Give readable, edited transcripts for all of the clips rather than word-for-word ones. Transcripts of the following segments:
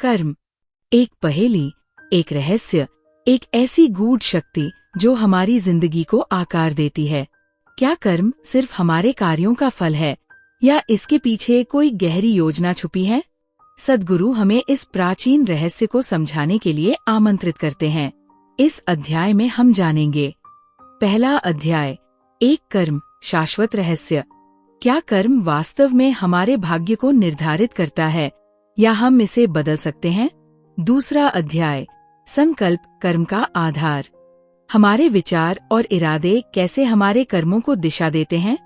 कर्म एक पहेली, एक रहस्य, एक ऐसी गूढ़ शक्ति जो हमारी जिंदगी को आकार देती है। क्या कर्म सिर्फ हमारे कार्यों का फल है या इसके पीछे कोई गहरी योजना छुपी है? सद्गुरु हमें इस प्राचीन रहस्य को समझाने के लिए आमंत्रित करते हैं। इस अध्याय में हम जानेंगे। पहला अध्याय, एक कर्म शाश्वत रहस्य। क्या कर्म वास्तव में हमारे भाग्य को निर्धारित करता है या हम इसे बदल सकते हैं? दूसरा अध्याय, संकल्प कर्म का आधार। हमारे विचार और इरादे कैसे हमारे कर्मों को दिशा देते हैं?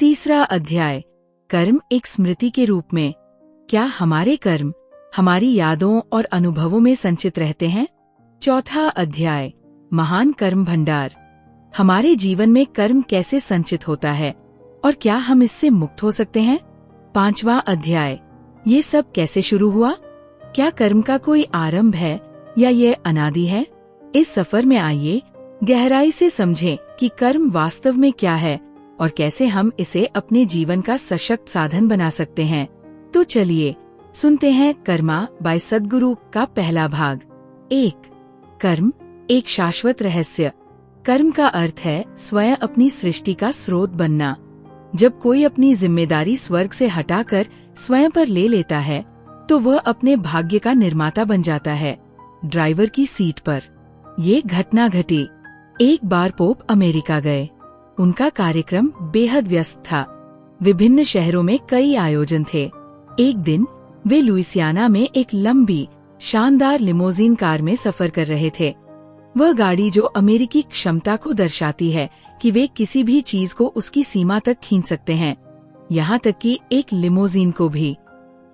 तीसरा अध्याय, कर्म एक स्मृति के रूप में। क्या हमारे कर्म हमारी यादों और अनुभवों में संचित रहते हैं? चौथा अध्याय, महान कर्म भंडार। हमारे जीवन में कर्म कैसे संचित होता है और क्या हम इससे मुक्त हो सकते हैं? पांचवा अध्याय, ये सब कैसे शुरू हुआ? क्या कर्म का कोई आरंभ है या ये अनादि है? इस सफर में आइए गहराई से समझें कि कर्म वास्तव में क्या है और कैसे हम इसे अपने जीवन का सशक्त साधन बना सकते हैं। तो चलिए सुनते हैं कर्मा बाय सद्गुरु का पहला भाग। एक, कर्म एक शाश्वत रहस्य। कर्म का अर्थ है स्वयं अपनी सृष्टि का स्रोत बनना। जब कोई अपनी जिम्मेदारी स्वर्ग से हटाकर स्वयं पर ले लेता है तो वह अपने भाग्य का निर्माता बन जाता है। ड्राइवर की सीट पर ये घटना घटी। एक बार पोप अमेरिका गए। उनका कार्यक्रम बेहद व्यस्त था। विभिन्न शहरों में कई आयोजन थे। एक दिन वे लुइसियाना में एक लंबी शानदार लिमोजीन कार में सफर कर रहे थे। वह गाड़ी जो अमेरिकी क्षमता को दर्शाती है कि वे किसी भी चीज को उसकी सीमा तक खींच सकते हैं, यहाँ तक कि एक लिमोजीन को भी।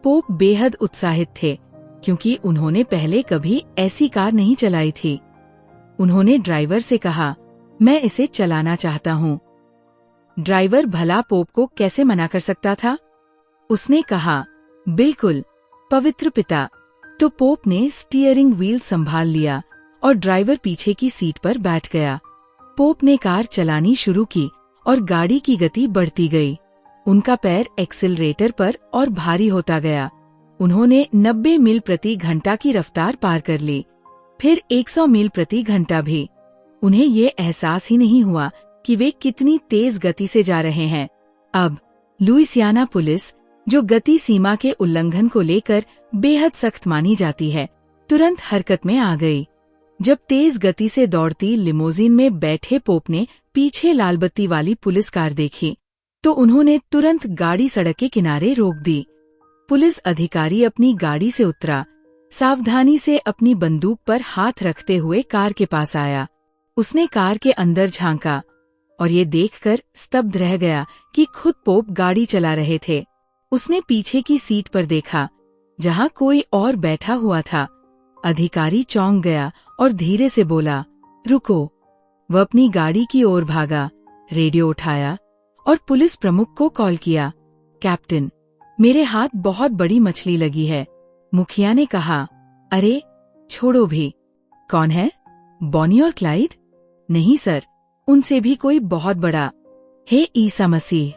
पोप बेहद उत्साहित थे क्योंकि उन्होंने पहले कभी ऐसी कार नहीं चलाई थी। उन्होंने ड्राइवर से कहा, मैं इसे चलाना चाहता हूँ। ड्राइवर भला पोप को कैसे मना कर सकता था? उसने कहा, बिल्कुल पवित्र पिता। तो पोप ने स्टीयरिंग व्हील संभाल लिया और ड्राइवर पीछे की सीट पर बैठ गया। पोप ने कार चलानी शुरू की और गाड़ी की गति बढ़ती गई। उनका पैर एक्सीलरेटर पर और भारी होता गया। उन्होंने 90 मील प्रति घंटा की रफ्तार पार कर ली, फिर 100 मील प्रति घंटा भी। उन्हें ये एहसास ही नहीं हुआ कि वे कितनी तेज गति से जा रहे हैं। अब लुइसियाना पुलिस, जो गति सीमा के उल्लंघन को लेकर बेहद सख्त मानी जाती है, तुरंत हरकत में आ गई। जब तेज गति से दौड़ती लिमोजीन में बैठे पोप ने पीछे लाल बत्ती वाली पुलिस कार देखी तो उन्होंने तुरंत गाड़ी सड़क के किनारे रोक दी। पुलिस अधिकारी अपनी गाड़ी से उतरा, सावधानी से अपनी बंदूक पर हाथ रखते हुए कार के पास आया। उसने कार के अंदर झांका और ये देखकर स्तब्ध रह गया कि खुद पोप गाड़ी चला रहे थे। उसने पीछे की सीट पर देखा जहां कोई और बैठा हुआ था। अधिकारी चौंक गया और धीरे से बोला, रुको। वह अपनी गाड़ी की ओर भागा, रेडियो उठाया और पुलिस प्रमुख को कॉल किया। कैप्टन, मेरे हाथ बहुत बड़ी मछली लगी है। मुखिया ने कहा, अरे छोड़ो भी। कौन है? बॉनी और क्लाइड? नहीं सर, उनसे भी कोई बहुत बड़ा। हे ईसा मसीह,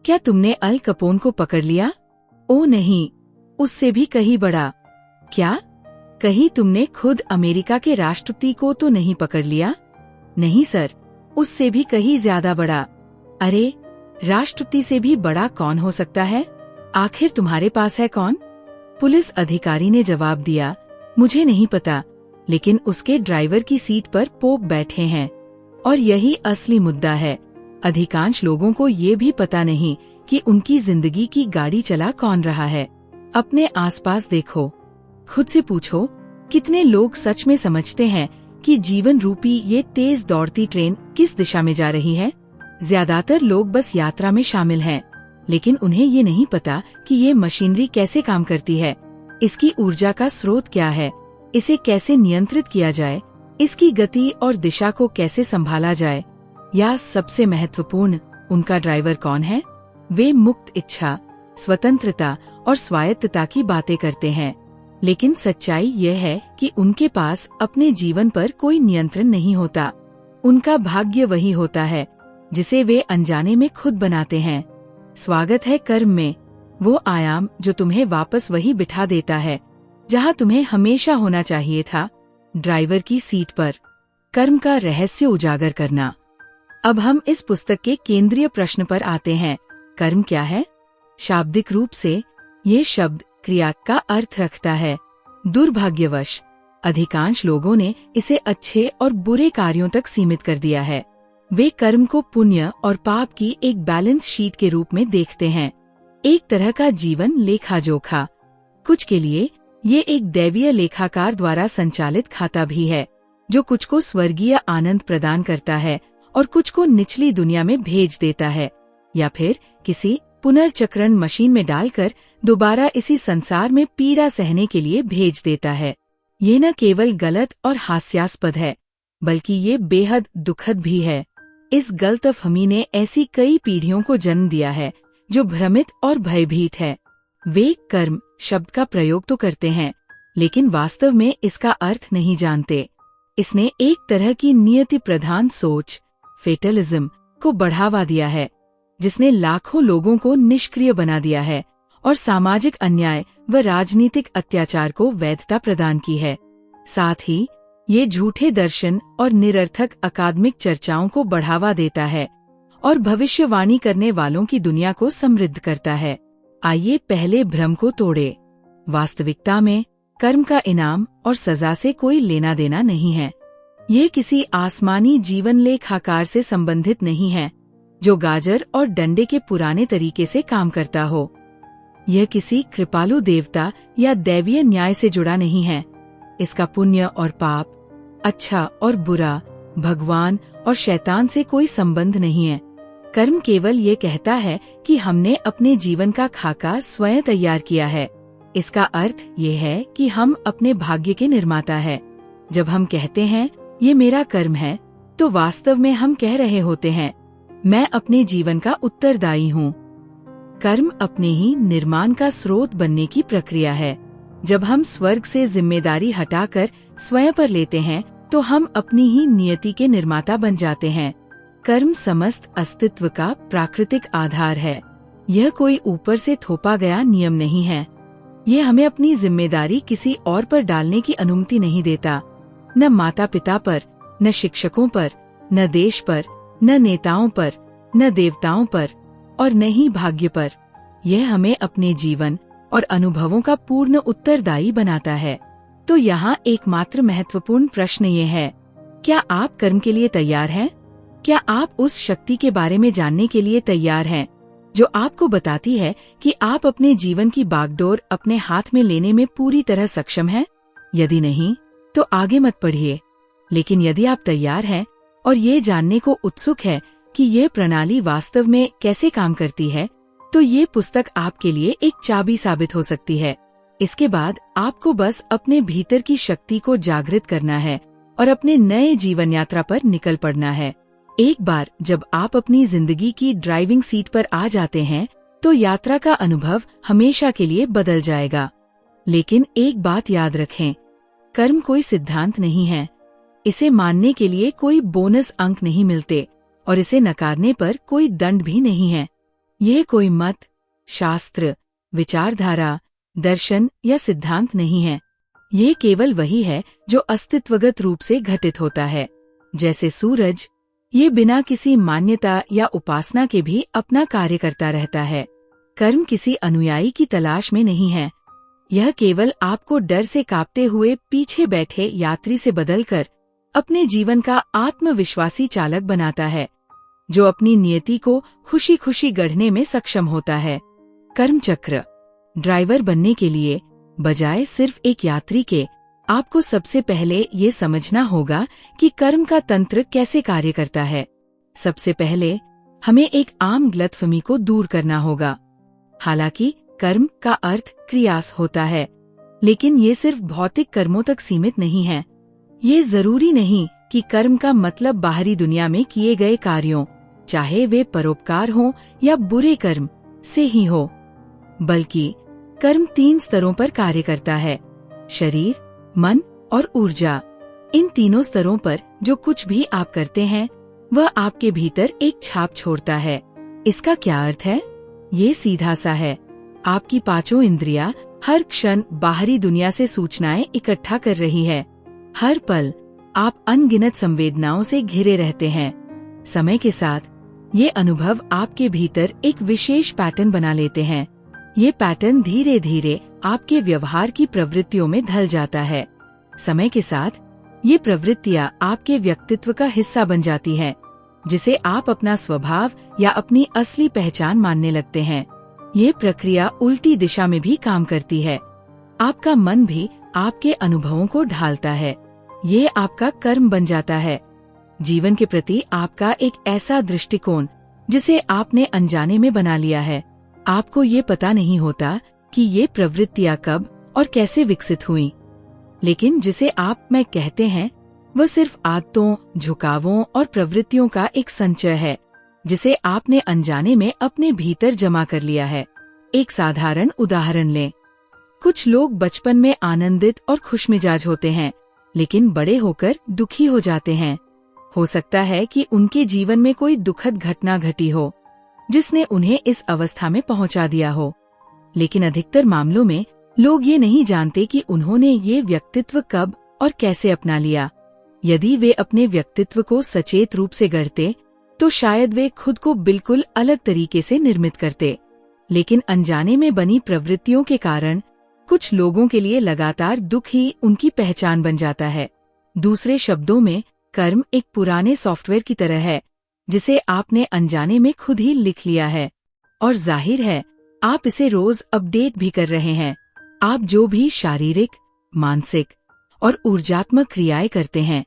क्या तुमने अल कपोन को पकड़ लिया? ओ नहीं, उससे भी कहीं बड़ा। क्या? कहीं तुमने खुद अमेरिका के राष्ट्रपति को तो नहीं पकड़ लिया? नहीं सर, उससे भी कहीं ज्यादा बड़ा। अरे, राष्ट्रपति से भी बड़ा कौन हो सकता है? आखिर तुम्हारे पास है कौन? पुलिस अधिकारी ने जवाब दिया, मुझे नहीं पता, लेकिन उसके ड्राइवर की सीट पर पोप बैठे हैं। और यही असली मुद्दा है। अधिकांश लोगों को ये भी पता नहीं कि उनकी जिंदगी की गाड़ी चला कौन रहा है। अपने आसपास देखो, खुद से पूछो, कितने लोग सच में समझते हैं कि जीवन रूपी ये तेज दौड़ती ट्रेन किस दिशा में जा रही है? ज्यादातर लोग बस यात्रा में शामिल हैं, लेकिन उन्हें ये नहीं पता कि ये मशीनरी कैसे काम करती है, इसकी ऊर्जा का स्रोत क्या है, इसे कैसे नियंत्रित किया जाए, इसकी गति और दिशा को कैसे संभाला जाए, या सबसे महत्वपूर्ण, उनका ड्राइवर कौन है? वे मुक्त इच्छा, स्वतंत्रता और स्वायत्तता की बातें करते हैं, लेकिन सच्चाई यह है कि उनके पास अपने जीवन पर कोई नियंत्रण नहीं होता। उनका भाग्य वही होता है जिसे वे अनजाने में खुद बनाते हैं। स्वागत है कर्म में, वो आयाम जो तुम्हें वापस वही बिठा देता है जहां तुम्हें हमेशा होना चाहिए था, ड्राइवर की सीट पर। कर्म का रहस्य उजागर करना। अब हम इस पुस्तक के केंद्रीय प्रश्न पर आते हैं। कर्म क्या है? शाब्दिक रूप से ये शब्द क्रिया का अर्थ रखता है। दुर्भाग्यवश अधिकांश लोगों ने इसे अच्छे और बुरे कार्यों तक सीमित कर दिया है। वे कर्म को पुण्य और पाप की एक बैलेंस शीट के रूप में देखते हैं, एक तरह का जीवन लेखा जोखा। कुछ के लिए ये एक दैवीय लेखाकार द्वारा संचालित खाता भी है, जो कुछ को स्वर्गीय आनंद प्रदान करता है और कुछ को निचली दुनिया में भेज देता है, या फिर किसी पुनर्चक्रण मशीन में डालकर दोबारा इसी संसार में पीड़ा सहने के लिए भेज देता है। ये न केवल गलत और हास्यास्पद है, बल्कि ये बेहद दुखद भी है। इस गलतफहमी ने ऐसी कई पीढ़ियों को जन्म दिया है जो भ्रमित और भयभीत है। वे कर्म शब्द का प्रयोग तो करते हैं, लेकिन वास्तव में इसका अर्थ नहीं जानते। इसने एक तरह की नियति प्रधान सोच, फेटलिज्म, को बढ़ावा दिया है, जिसने लाखों लोगों को निष्क्रिय बना दिया है और सामाजिक अन्याय व राजनीतिक अत्याचार को वैधता प्रदान की है। साथ ही ये झूठे दर्शन और निरर्थक अकादमिक चर्चाओं को बढ़ावा देता है और भविष्यवाणी करने वालों की दुनिया को समृद्ध करता है। आइए पहले भ्रम को तोड़े। वास्तविकता में कर्म का इनाम और सजा से कोई लेना देना नहीं है। ये किसी आसमानी जीवन लेखाकार से संबंधित नहीं है, जो गाजर और डंडे के पुराने तरीके से काम करता हो। यह किसी कृपालु देवता या दैवीय न्याय से जुड़ा नहीं है। इसका पुण्य और पाप, अच्छा और बुरा, भगवान और शैतान से कोई संबंध नहीं है। कर्म केवल ये कहता है कि हमने अपने जीवन का खाका स्वयं तैयार किया है। इसका अर्थ ये है कि हम अपने भाग्य के निर्माता हैं। जब हम कहते हैं ये मेरा कर्म है, तो वास्तव में हम कह रहे होते हैं मैं अपने जीवन का उत्तरदायी हूँ। कर्म अपने ही निर्माण का स्रोत बनने की प्रक्रिया है। जब हम स्वर्ग से जिम्मेदारी हटाकर स्वयं पर लेते हैं, तो हम अपनी ही नियति के निर्माता बन जाते हैं। कर्म समस्त अस्तित्व का प्राकृतिक आधार है। यह कोई ऊपर से थोपा गया नियम नहीं है। यह हमें अपनी जिम्मेदारी किसी और पर डालने की अनुमति नहीं देता। न माता पिता पर, न शिक्षकों पर, न देश पर, न नेताओं पर, न देवताओं पर और न ही भाग्य पर। यह हमें अपने जीवन और अनुभवों का पूर्ण उत्तरदायी बनाता है। तो यहाँ एकमात्र महत्वपूर्ण प्रश्न ये है, क्या आप कर्म के लिए तैयार हैं? क्या आप उस शक्ति के बारे में जानने के लिए तैयार हैं, जो आपको बताती है कि आप अपने जीवन की बागडोर अपने हाथ में लेने में पूरी तरह सक्षम हैं? यदि नहीं, तो आगे मत बढ़िए। लेकिन यदि आप तैयार हैं और ये जानने को उत्सुक है कि ये प्रणाली वास्तव में कैसे काम करती है, तो ये पुस्तक आपके लिए एक चाबी साबित हो सकती है। इसके बाद आपको बस अपने भीतर की शक्ति को जागृत करना है और अपने नए जीवन यात्रा पर निकल पड़ना है। एक बार जब आप अपनी जिंदगी की ड्राइविंग सीट पर आ जाते हैं, तो यात्रा का अनुभव हमेशा के लिए बदल जाएगा। लेकिन एक बात याद रखें, कर्म कोई सिद्धांत नहीं है। इसे मानने के लिए कोई बोनस अंक नहीं मिलते और इसे नकारने पर कोई दंड भी नहीं है। यह कोई मत, शास्त्र, विचारधारा, दर्शन या सिद्धांत नहीं है। ये केवल वही है जो अस्तित्वगत रूप से घटित होता है। जैसे सूरज, ये बिना किसी मान्यता या उपासना के भी अपना कार्य करता रहता है। कर्म किसी अनुयायी की तलाश में नहीं है। यह केवल आपको डर से कांपते हुए पीछे बैठे यात्री से बदलकर अपने जीवन का आत्मविश्वासी चालक बनाता है, जो अपनी नियति को खुशी खुशी गढ़ने में सक्षम होता है। कर्म चक्र। ड्राइवर बनने के लिए बजाय सिर्फ एक यात्री के, आपको सबसे पहले ये समझना होगा कि कर्म का तंत्र कैसे कार्य करता है। सबसे पहले हमें एक आम गलतफहमी को दूर करना होगा। हालांकि कर्म का अर्थ क्रियास होता है, लेकिन ये सिर्फ भौतिक कर्मों तक सीमित नहीं है। ये जरूरी नहीं कि कर्म का मतलब बाहरी दुनिया में किए गए कार्यों, चाहे वे परोपकार हों या बुरे कर्म, से ही हो, बल्कि कर्म 3 स्तरों पर कार्य करता है: शरीर, मन और ऊर्जा। इन तीनों स्तरों पर जो कुछ भी आप करते हैं, वह आपके भीतर एक छाप छोड़ता है। इसका क्या अर्थ है? ये सीधा सा है। आपकी 5 इंद्रियां हर क्षण बाहरी दुनिया से सूचनाएं इकट्ठा कर रही है। हर पल आप अनगिनत संवेदनाओं से घिरे रहते हैं। समय के साथ ये अनुभव आपके भीतर एक विशेष पैटर्न बना लेते हैं। ये पैटर्न धीरे धीरे आपके व्यवहार की प्रवृत्तियों में ढल जाता है। समय के साथ ये प्रवृत्तियां आपके व्यक्तित्व का हिस्सा बन जाती हैं, जिसे आप अपना स्वभाव या अपनी असली पहचान मानने लगते हैं। ये प्रक्रिया उल्टी दिशा में भी काम करती है। आपका मन भी आपके अनुभवों को ढालता है। ये आपका कर्म बन जाता है। जीवन के प्रति आपका एक ऐसा दृष्टिकोण जिसे आपने अनजाने में बना लिया है। आपको ये पता नहीं होता कि ये प्रवृत्तियां कब और कैसे विकसित हुई, लेकिन जिसे आप मैं कहते हैं वह सिर्फ आदतों, झुकावों और प्रवृत्तियों का एक संचय है, जिसे आपने अनजाने में अपने भीतर जमा कर लिया है। एक साधारण उदाहरण लें। कुछ लोग बचपन में आनंदित और खुशमिजाज होते हैं, लेकिन बड़े होकर दुखी हो जाते हैं। हो सकता है कि उनके जीवन में कोई दुखद घटना घटी हो, जिसने उन्हें इस अवस्था में पहुंचा दिया हो। लेकिन अधिकतर मामलों में लोग ये नहीं जानते कि उन्होंने ये व्यक्तित्व कब और कैसे अपना लिया। यदि वे अपने व्यक्तित्व को सचेत रूप से गढ़ते, तो शायद वे खुद को बिल्कुल अलग तरीके से निर्मित करते। लेकिन अनजाने में बनी प्रवृत्तियों के कारण कुछ लोगों के लिए लगातार दुख ही उनकी पहचान बन जाता है। दूसरे शब्दों में, कर्म एक पुराने सॉफ्टवेयर की तरह है, जिसे आपने अनजाने में खुद ही लिख लिया है। और जाहिर है, आप इसे रोज अपडेट भी कर रहे हैं। आप जो भी शारीरिक, मानसिक और ऊर्जात्मक क्रियाएं करते हैं,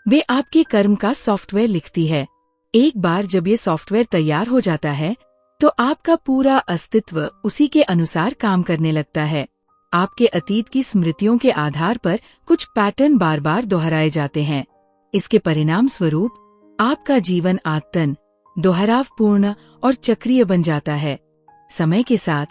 वे आपके कर्म का सॉफ्टवेयर लिखती है। एक बार जब ये सॉफ्टवेयर तैयार हो जाता है, तो आपका पूरा अस्तित्व उसी के अनुसार काम करने लगता है। आपके अतीत की स्मृतियों के आधार पर कुछ पैटर्न बार बार दोहराए जाते हैं। इसके परिणाम स्वरूप आपका जीवन आदतन, दोहरावपूर्ण और चक्रीय बन जाता है। समय के साथ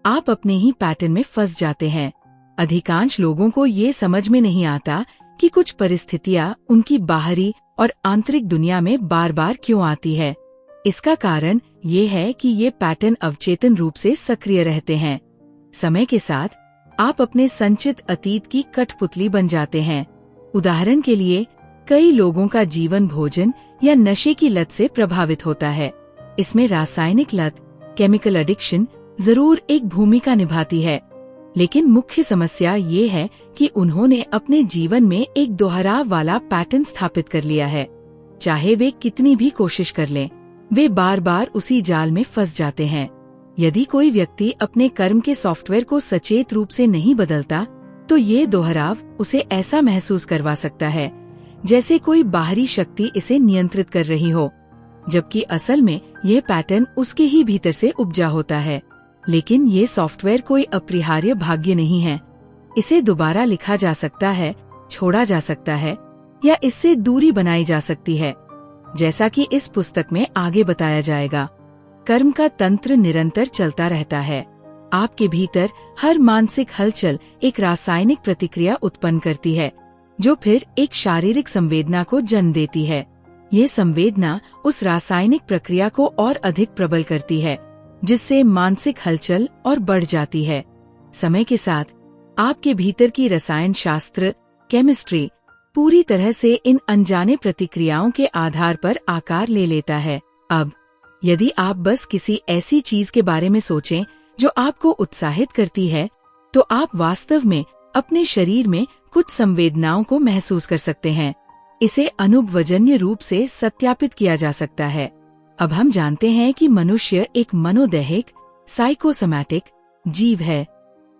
आप अपने ही पैटर्न में फंस जाते हैं। अधिकांश लोगों को ये समझ में नहीं आता कि कुछ परिस्थितियां उनकी बाहरी और आंतरिक दुनिया में बार बार क्यों आती है। इसका कारण ये है कि ये पैटर्न अवचेतन रूप से सक्रिय रहते हैं। समय के साथ आप अपने संचित अतीत की कठपुतली बन जाते हैं। उदाहरण के लिए, कई लोगों का जीवन भोजन या नशे की लत से प्रभावित होता है। इसमें रासायनिक लत, केमिकल एडिक्शन जरूर एक भूमिका निभाती है, लेकिन मुख्य समस्या ये है कि उन्होंने अपने जीवन में एक दोहराव वाला पैटर्न स्थापित कर लिया है। चाहे वे कितनी भी कोशिश कर लें, वे बार बार उसी जाल में फंस जाते हैं। यदि कोई व्यक्ति अपने कर्म के सॉफ्टवेयर को सचेत रूप से नहीं बदलता, तो ये दोहराव उसे ऐसा महसूस करवा सकता है जैसे कोई बाहरी शक्ति इसे नियंत्रित कर रही हो, जबकि असल में यह पैटर्न उसके ही भीतर से उपजा होता है। लेकिन ये सॉफ्टवेयर कोई अपरिहार्य भाग्य नहीं है। इसे दोबारा लिखा जा सकता है, छोड़ा जा सकता है या इससे दूरी बनाई जा सकती है, जैसा कि इस पुस्तक में आगे बताया जाएगा। कर्म का तंत्र निरंतर चलता रहता है। आपके भीतर हर मानसिक हलचल एक रासायनिक प्रतिक्रिया उत्पन्न करती है, जो फिर एक शारीरिक संवेदना को जन्म देती है। ये संवेदना उस रासायनिक प्रक्रिया को और अधिक प्रबल करती है, जिससे मानसिक हलचल और बढ़ जाती है। समय के साथ आपके भीतर की रसायन शास्त्र, केमिस्ट्री पूरी तरह से इन अनजाने प्रतिक्रियाओं के आधार पर आकार ले लेता है। अब यदि आप बस किसी ऐसी चीज के बारे में सोचें जो आपको उत्साहित करती है, तो आप वास्तव में अपने शरीर में कुछ संवेदनाओं को महसूस कर सकते हैं। इसे अनुभवजन्य रूप से सत्यापित किया जा सकता है। अब हम जानते हैं कि मनुष्य एक मनोदैहिक, साइकोसोमैटिक जीव है।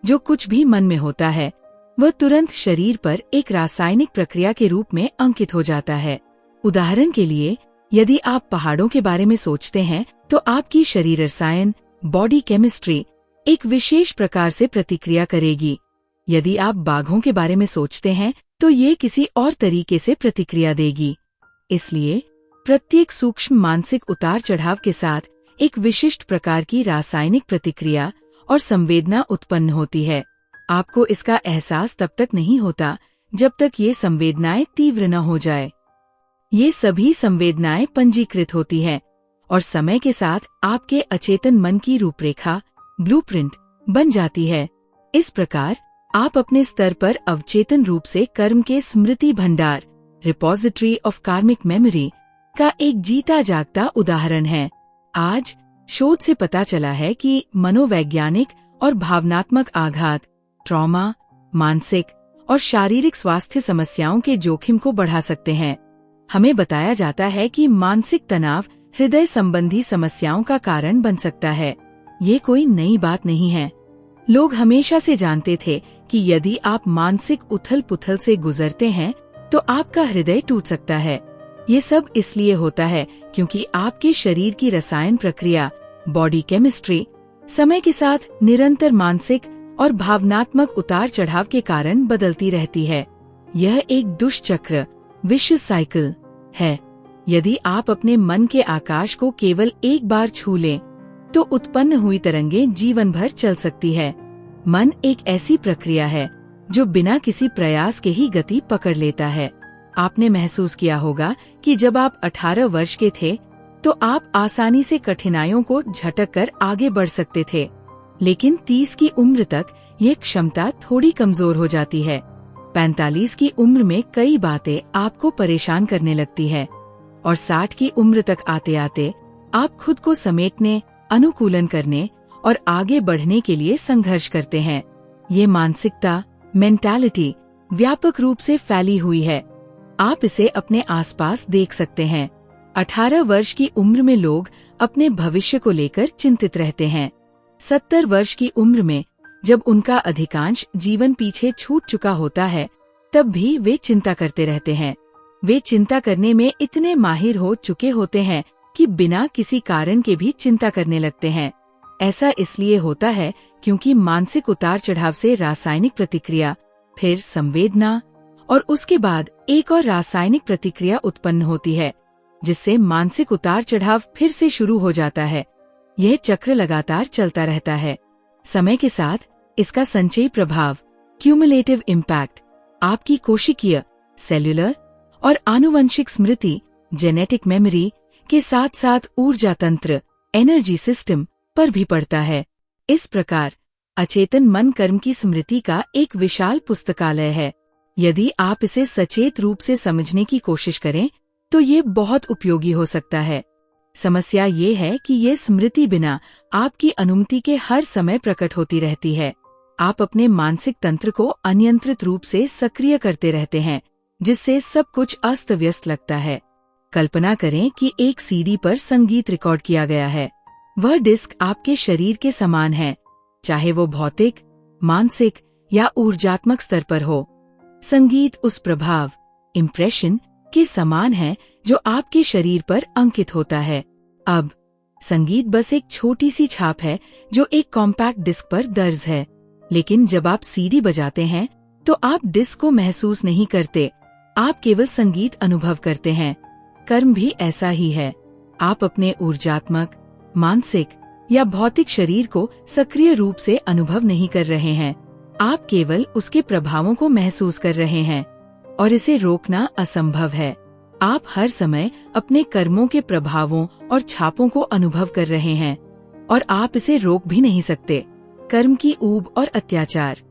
जो कुछ भी मन में होता है, वह तुरंत शरीर पर एक रासायनिक प्रक्रिया के रूप में अंकित हो जाता है। उदाहरण के लिए, यदि आप पहाड़ों के बारे में सोचते हैं, तो आपकी शरीर रसायन, बॉडी केमिस्ट्री एक विशेष प्रकार से प्रतिक्रिया करेगी। यदि आप बाघों के बारे में सोचते हैं, तो ये किसी और तरीके से प्रतिक्रिया देगी। इसलिए प्रत्येक सूक्ष्म मानसिक उतार चढ़ाव के साथ एक विशिष्ट प्रकार की रासायनिक प्रतिक्रिया और संवेदना उत्पन्न होती है। आपको इसका एहसास तब तक नहीं होता जब तक ये संवेदनाएं तीव्र न हो जाए। ये सभी संवेदनाएं पंजीकृत होती हैं और समय के साथ आपके अचेतन मन की रूपरेखा, ब्लूप्रिंट बन जाती है। इस प्रकार आप अपने स्तर पर अवचेतन रूप से कर्म के स्मृति भंडार, रिपोजिटरी ऑफ कार्मिक मेमोरी का एक जीता जागता उदाहरण है। आज शोध से पता चला है कि मनोवैज्ञानिक और भावनात्मक आघात, ट्रॉमा, मानसिक और शारीरिक स्वास्थ्य समस्याओं के जोखिम को बढ़ा सकते हैं। हमें बताया जाता है कि मानसिक तनाव हृदय संबंधी समस्याओं का कारण बन सकता है। ये कोई नई बात नहीं है। लोग हमेशा से जानते थे कि यदि आप मानसिक उथल पुथल से गुजरते हैं तो आपका हृदय टूट सकता है। ये सब इसलिए होता है क्योंकि आपके शरीर की रसायन प्रक्रिया, बॉडी केमिस्ट्री, समय के साथ निरंतर मानसिक और भावनात्मक उतार चढ़ाव के कारण बदलती रहती है। यह एक दुष्चक्र, विशियस साइकिल है। यदि आप अपने मन के आकाश को केवल एक बार छू लें, तो उत्पन्न हुई तरंगें जीवन भर चल सकती है। मन एक ऐसी प्रक्रिया है जो बिना किसी प्रयास के ही गति पकड़ लेता है। आपने महसूस किया होगा कि जब आप 18 वर्ष के थे, तो आप आसानी से कठिनाइयों को झटक कर आगे बढ़ सकते थे, लेकिन 30 की उम्र तक ये क्षमता थोड़ी कमजोर हो जाती है। 45 की उम्र में कई बातें आपको परेशान करने लगती है और 60 की उम्र तक आते आते आप खुद को समेटने, अनुकूलन करने और आगे बढ़ने के लिए संघर्ष करते हैं। ये मानसिकता, मेंटालिटी व्यापक रूप से फैली हुई है। आप इसे अपने आसपास देख सकते हैं। 18 वर्ष की उम्र में लोग अपने भविष्य को लेकर चिंतित रहते हैं। 70 वर्ष की उम्र में जब उनका अधिकांश जीवन पीछे छूट चुका होता है, तब भी वे चिंता करते रहते हैं। वे चिंता करने में इतने माहिर हो चुके होते हैं कि बिना किसी कारण के भी चिंता करने लगते हैं। ऐसा इसलिए होता है क्योंकि मानसिक उतार चढ़ाव से रासायनिक प्रतिक्रिया, फिर संवेदना और उसके बाद एक और रासायनिक प्रतिक्रिया उत्पन्न होती है, जिससे मानसिक उतार चढ़ाव फिर से शुरू हो जाता है। यह चक्र लगातार चलता रहता है। समय के साथ इसका संचयी प्रभाव, क्यूमुलेटिव इम्पैक्ट, आपकी कोशिकीय, सेल्युलर और आनुवंशिक स्मृति, जेनेटिक मेमोरी के साथ साथ ऊर्जा तंत्र, एनर्जी सिस्टम पर भी पड़ता है। इस प्रकार अचेतन मन कर्म की स्मृति का एक विशाल पुस्तकालय है। यदि आप इसे सचेत रूप से समझने की कोशिश करें तो ये बहुत उपयोगी हो सकता है। समस्या ये है कि ये स्मृति बिना आपकी अनुमति के हर समय प्रकट होती रहती है। आप अपने मानसिक तंत्र को अनियंत्रित रूप से सक्रिय करते रहते हैं, जिससे सब कुछ अस्त व्यस्त लगता है। कल्पना करें कि एक सीडी पर संगीत रिकॉर्ड किया गया है। वह डिस्क आपके शरीर के समान है, चाहे वो भौतिक, मानसिक या ऊर्जात्मक स्तर पर हो। संगीत उस प्रभाव, इम्प्रेशन के समान है जो आपके शरीर पर अंकित होता है। अब संगीत बस एक छोटी सी छाप है जो एक कॉम्पैक्ट डिस्क पर दर्ज है, लेकिन जब आप सीडी बजाते हैं तो आप डिस्क को महसूस नहीं करते, आप केवल संगीत अनुभव करते हैं। कर्म भी ऐसा ही है। आप अपने ऊर्जात्मक, मानसिक या भौतिक शरीर को सक्रिय रूप से अनुभव नहीं कर रहे हैं, आप केवल उसके प्रभावों को महसूस कर रहे हैं, और इसे रोकना असंभव है। आप हर समय अपने कर्मों के प्रभावों और छापों को अनुभव कर रहे हैं और आप इसे रोक भी नहीं सकते। कर्म की ऊब और अत्याचार।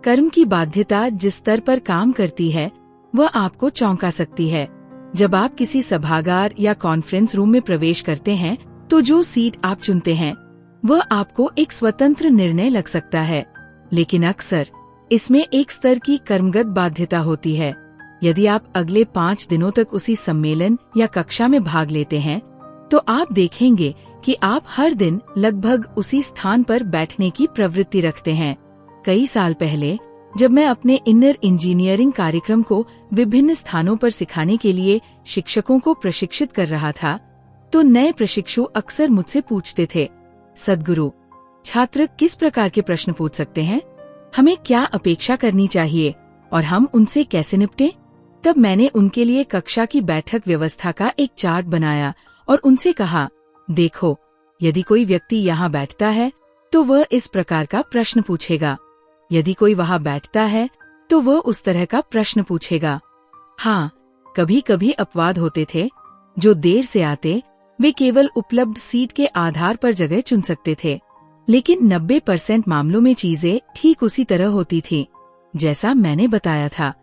कर्म की बाध्यता जिस स्तर पर काम करती है वह आपको चौंका सकती है। जब आप किसी सभागार या कॉन्फ्रेंस रूम में प्रवेश करते हैं तो जो सीट आप चुनते हैं वह आपको एक स्वतंत्र निर्णय लग सकता है, लेकिन अक्सर इसमें एक स्तर की कर्मगत बाध्यता होती है। यदि आप अगले 5 दिनों तक उसी सम्मेलन या कक्षा में भाग लेते हैं तो आप देखेंगे कि आप हर दिन लगभग उसी स्थान पर बैठने की प्रवृत्ति रखते हैं। कई साल पहले जब मैं अपने इनर इंजीनियरिंग कार्यक्रम को विभिन्न स्थानों पर सिखाने के लिए शिक्षकों को प्रशिक्षित कर रहा था, तो नए प्रशिक्षु अक्सर मुझसे पूछते थे, सद्गुरु, छात्र किस प्रकार के प्रश्न पूछ सकते हैं? हमें क्या अपेक्षा करनी चाहिए और हम उनसे कैसे निपटें? तब मैंने उनके लिए कक्षा की बैठक व्यवस्था का एक चार्ट बनाया और उनसे कहा, देखो, यदि कोई व्यक्ति यहाँ बैठता है तो वह इस प्रकार का प्रश्न पूछेगा, यदि कोई वहाँ बैठता है तो वह उस तरह का प्रश्न पूछेगा। हाँ, कभी कभी अपवाद होते थे। जो देर से आते वे केवल उपलब्ध सीट के आधार पर जगह चुन सकते थे। लेकिन 90% मामलों में चीजें ठीक उसी तरह होती थी जैसा मैंने बताया था।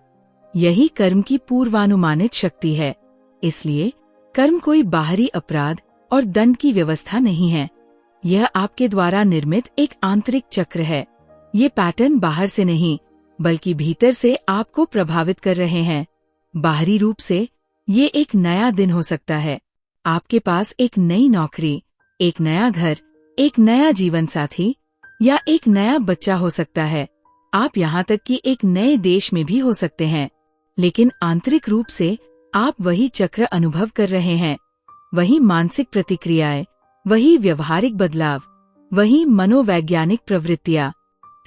यही कर्म की पूर्वानुमानित शक्ति है। इसलिए कर्म कोई बाहरी अपराध और दंड की व्यवस्था नहीं है। यह आपके द्वारा निर्मित एक आंतरिक चक्र है। ये पैटर्न बाहर से नहीं बल्कि भीतर से आपको प्रभावित कर रहे हैं। बाहरी रूप से ये एक नया दिन हो सकता है, आपके पास एक नई नौकरी, एक नया घर, एक नया जीवन साथी या एक नया बच्चा हो सकता है। आप यहाँ तक कि एक नए देश में भी हो सकते हैं। लेकिन आंतरिक रूप से आप वही चक्र अनुभव कर रहे हैं, वही मानसिक प्रतिक्रियाएं, वही व्यवहारिक बदलाव, वही मनोवैज्ञानिक प्रवृत्तियां।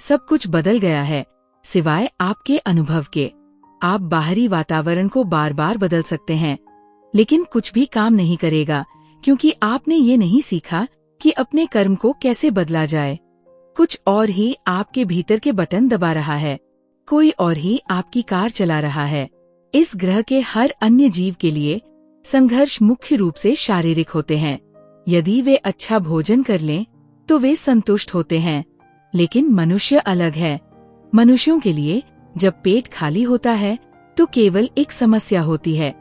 सब कुछ बदल गया है सिवाय आपके अनुभव के। आप बाहरी वातावरण को बार बार बदल सकते हैं, लेकिन कुछ भी काम नहीं करेगा क्योंकि आपने ये नहीं सीखा कि अपने कर्म को कैसे बदला जाए। कुछ और ही आपके भीतर के बटन दबा रहा है, कोई और ही आपकी कार चला रहा है। इस ग्रह के हर अन्य जीव के लिए संघर्ष मुख्य रूप से शारीरिक होते हैं। यदि वे अच्छा भोजन कर लें तो वे संतुष्ट होते हैं, लेकिन मनुष्य अलग है। मनुष्यों के लिए जब पेट खाली होता है तो केवल एक समस्या होती है,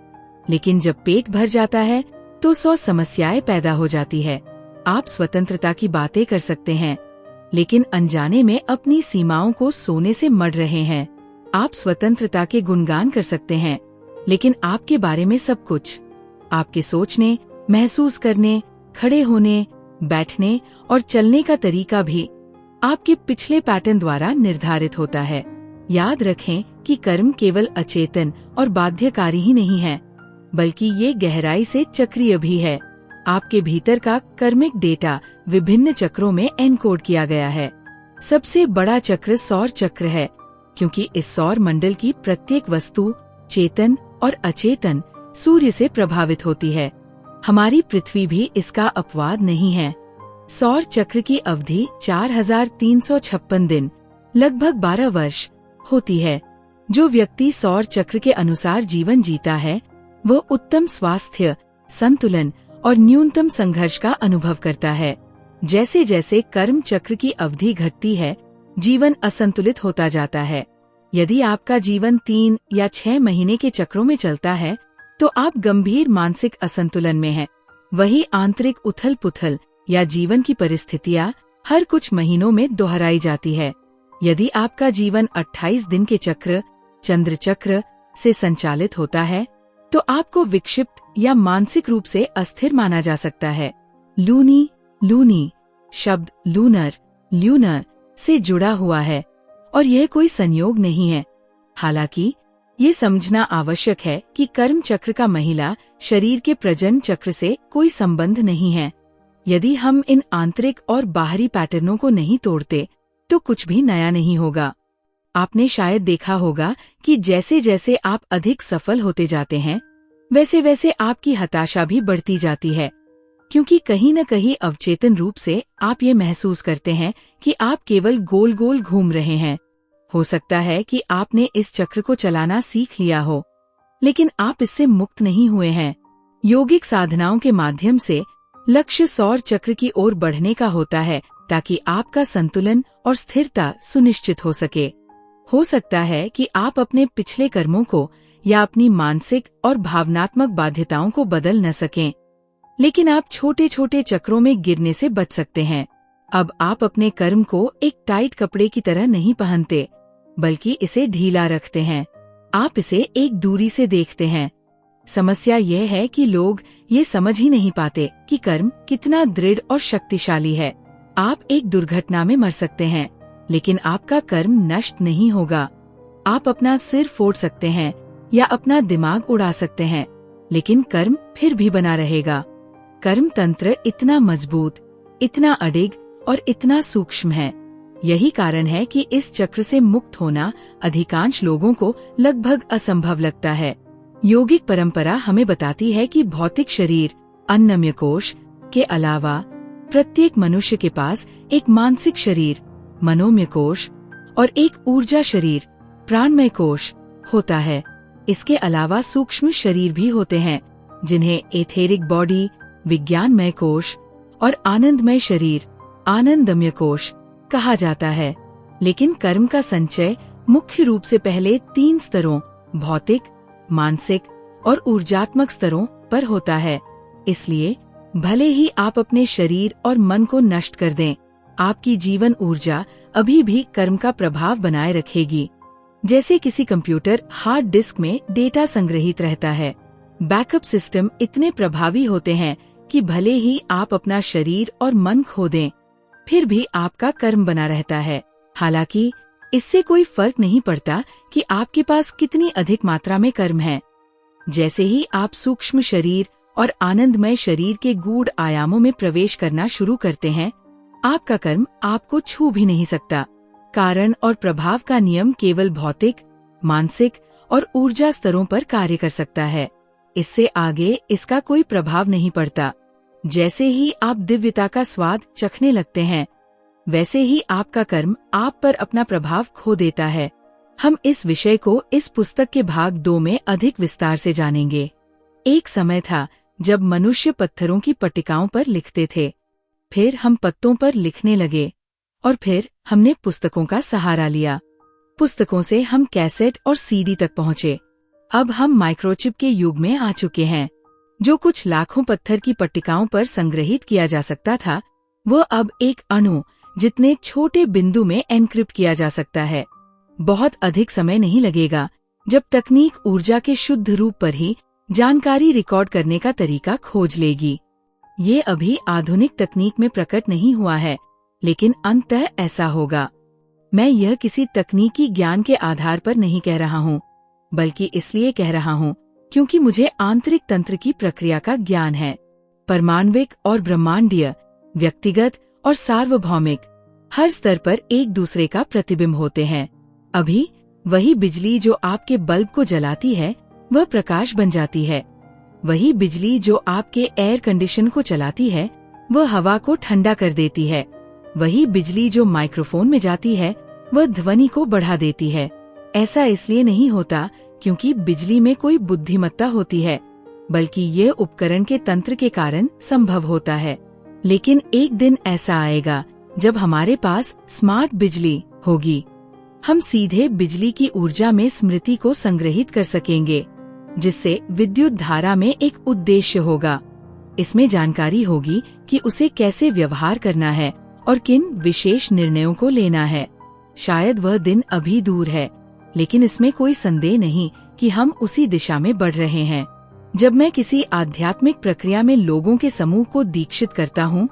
लेकिन जब पेट भर जाता है तो 100 समस्याएं पैदा हो जाती है। आप स्वतंत्रता की बातें कर सकते हैं, लेकिन अनजाने में अपनी सीमाओं को सोने से मढ़ रहे हैं। आप स्वतंत्रता के गुणगान कर सकते हैं, लेकिन आपके बारे में सब कुछ, आपके सोचने, महसूस करने, खड़े होने, बैठने और चलने का तरीका भी आपके पिछले पैटर्न द्वारा निर्धारित होता है। याद रखें कि कर्म केवल अचेतन और बाध्यकारी ही नहीं है, बल्कि ये गहराई से चक्रीय भी है। आपके भीतर का कर्मिक डेटा विभिन्न चक्रों में एनकोड किया गया है। सबसे बड़ा चक्र सौर चक्र है, क्योंकि इस सौर मंडल की प्रत्येक वस्तु चेतन और अचेतन सूर्य से प्रभावित होती है। हमारी पृथ्वी भी इसका अपवाद नहीं है। सौर चक्र की अवधि 4356 दिन, लगभग 12 वर्ष होती है। जो व्यक्ति सौर चक्र के अनुसार जीवन जीता है, वह उत्तम स्वास्थ्य, संतुलन और न्यूनतम संघर्ष का अनुभव करता है। जैसे जैसे कर्म चक्र की अवधि घटती है, जीवन असंतुलित होता जाता है। यदि आपका जीवन 3 या 6 महीने के चक्रों में चलता है, तो आप गंभीर मानसिक असंतुलन में हैं। वही आंतरिक उथल पुथल या जीवन की परिस्थितियां हर कुछ महीनों में दोहराई जाती है। यदि आपका जीवन 28 दिन के चक्र, चंद्र चक्र से संचालित होता है, तो आपको विक्षिप्त या मानसिक रूप से अस्थिर माना जा सकता है। लूनी शब्द लूनर, ल्यूनर से जुड़ा हुआ है और यह कोई संयोग नहीं है। हालांकि ये समझना आवश्यक है कि कर्म चक्र का महिला शरीर के प्रजनन चक्र से कोई संबंध नहीं है। यदि हम इन आंतरिक और बाहरी पैटर्नों को नहीं तोड़ते, तो कुछ भी नया नहीं होगा। आपने शायद देखा होगा कि जैसे जैसे आप अधिक सफल होते जाते हैं, वैसे वैसे आपकी हताशा भी बढ़ती जाती है, क्योंकि कहीं न कहीं अवचेतन रूप से आप ये महसूस करते हैं कि आप केवल गोल गोल घूम रहे हैं। हो सकता है कि आपने इस चक्र को चलाना सीख लिया हो, लेकिन आप इससे मुक्त नहीं हुए हैं। योगिक साधनाओं के माध्यम से लक्ष्य सौर चक्र की ओर बढ़ने का होता है, ताकि आपका संतुलन और स्थिरता सुनिश्चित हो सके। हो सकता है कि आप अपने पिछले कर्मों को या अपनी मानसिक और भावनात्मक बाध्यताओं को बदल न सकें, लेकिन आप छोटे छोटे चक्रों में गिरने से बच सकते हैं। अब आप अपने कर्म को एक टाइट कपड़े की तरह नहीं पहनते, बल्कि इसे ढीला रखते हैं। आप इसे एक दूरी से देखते हैं। समस्या यह है कि लोग ये समझ ही नहीं पाते कि कर्म कितना दृढ़ और शक्तिशाली है। आप एक दुर्घटना में मर सकते हैं, लेकिन आपका कर्म नष्ट नहीं होगा। आप अपना सिर फोड़ सकते हैं या अपना दिमाग उड़ा सकते हैं, लेकिन कर्म फिर भी बना रहेगा। कर्म तंत्र इतना मजबूत, इतना अडिग और इतना सूक्ष्म है। यही कारण है कि इस चक्र से मुक्त होना अधिकांश लोगों को लगभग असंभव लगता है। योगिक परंपरा हमें बताती है कि भौतिक शरीर, अन्नमय कोश के अलावा प्रत्येक मनुष्य के पास एक मानसिक शरीर, मनोमय कोश और एक ऊर्जा शरीर, प्राणमय कोश होता है। इसके अलावा सूक्ष्म शरीर भी होते हैं, जिन्हें एथेरिक बॉडी, विज्ञानमय कोश और आनंदमय शरीर, आनंदमय कोश कहा जाता है। लेकिन कर्म का संचय मुख्य रूप से पहले 3 स्तरों भौतिक, मानसिक और ऊर्जात्मक स्तरों पर होता है। इसलिए भले ही आप अपने शरीर और मन को नष्ट कर दें, आपकी जीवन ऊर्जा अभी भी कर्म का प्रभाव बनाए रखेगी। जैसे किसी कंप्यूटर हार्ड डिस्क में डेटा संग्रहित रहता है, बैकअप सिस्टम इतने प्रभावी होते हैं कि भले ही आप अपना शरीर और मन खो दें, फिर भी आपका कर्म बना रहता है। हालांकि इससे कोई फर्क नहीं पड़ता कि आपके पास कितनी अधिक मात्रा में कर्म है। जैसे ही आप सूक्ष्म शरीर और आनंदमय शरीर के गूढ़ आयामों में प्रवेश करना शुरू करते हैं, आपका कर्म आपको छू भी नहीं सकता। कारण और प्रभाव का नियम केवल भौतिक, मानसिक और ऊर्जा स्तरों पर कार्य कर सकता है। इससे आगे इसका कोई प्रभाव नहीं पड़ता। जैसे ही आप दिव्यता का स्वाद चखने लगते हैं, वैसे ही आपका कर्म आप पर अपना प्रभाव खो देता है। हम इस विषय को इस पुस्तक के भाग 2 में अधिक विस्तार से जानेंगे। एक समय था जब मनुष्य पत्थरों की पट्टिकाओं पर लिखते थे, फिर हम पत्तों पर लिखने लगे और फिर हमने पुस्तकों का सहारा लिया। पुस्तकों से हम कैसेट और सीडी तक पहुँचे। अब हम माइक्रोचिप के युग में आ चुके हैं। जो कुछ लाखों पत्थर की पट्टिकाओं पर संग्रहित किया जा सकता था, वह अब एक अणु जितने छोटे बिंदु में एन्क्रिप्ट किया जा सकता है। बहुत अधिक समय नहीं लगेगा जब तकनीक ऊर्जा के शुद्ध रूप पर ही जानकारी रिकॉर्ड करने का तरीका खोज लेगी। ये अभी आधुनिक तकनीक में प्रकट नहीं हुआ है, लेकिन अंततः ऐसा होगा। मैं यह किसी तकनीकी ज्ञान के आधार पर नहीं कह रहा हूँ, बल्कि इसलिए कह रहा हूँ क्योंकि मुझे आंतरिक तंत्र की प्रक्रिया का ज्ञान है। परमाण्विक और ब्रह्मांडीय, व्यक्तिगत और सार्वभौमिक, हर स्तर पर एक दूसरे का प्रतिबिंब होते हैं। अभी वही बिजली जो आपके बल्ब को जलाती है, वह प्रकाश बन जाती है। वही बिजली जो आपके एयर कंडीशन को चलाती है, वह हवा को ठंडा कर देती है। वही बिजली जो माइक्रोफोन में जाती है, वह ध्वनि को बढ़ा देती है। ऐसा इसलिए नहीं होता क्योंकि बिजली में कोई बुद्धिमत्ता होती है, बल्कि ये उपकरण के तंत्र के कारण संभव होता है। लेकिन एक दिन ऐसा आएगा जब हमारे पास स्मार्ट बिजली होगी। हम सीधे बिजली की ऊर्जा में स्मृति को संग्रहित कर सकेंगे, जिससे विद्युत धारा में एक उद्देश्य होगा। इसमें जानकारी होगी कि उसे कैसे व्यवहार करना है और किन विशेष निर्णयों को लेना है। शायद वह दिन अभी दूर है, लेकिन इसमें कोई संदेह नहीं कि हम उसी दिशा में बढ़ रहे हैं। जब मैं किसी आध्यात्मिक प्रक्रिया में लोगों के समूह को दीक्षित करता हूँ,